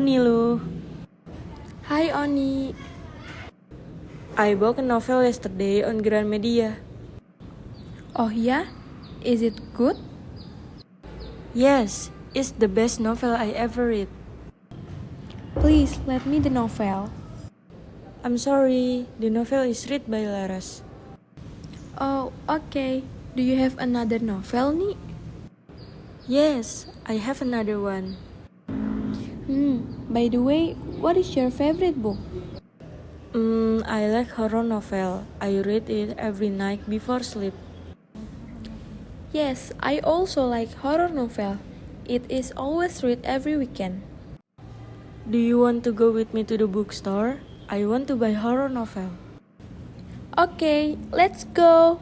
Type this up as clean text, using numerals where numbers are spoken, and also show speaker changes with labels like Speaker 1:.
Speaker 1: Niluh.
Speaker 2: Hi Oni.
Speaker 1: I bought a novel yesterday on Gramedia.
Speaker 2: Oh yeah? Is it good?
Speaker 1: Yes, it's the best novel I ever read.
Speaker 2: Please let me the novel.
Speaker 1: I'm sorry, the novel is read by Laras.
Speaker 2: Oh, okay. Do you have another novel nih?
Speaker 1: Yes, I have another one.
Speaker 2: By the way, what is your favorite book?
Speaker 1: I like horror novel. I read it every night before sleep.
Speaker 2: Yes, I also like horror novel. It is always read every weekend.
Speaker 1: Do you want to go with me to the bookstore? I want to buy horror novel.
Speaker 2: Okay, let's go.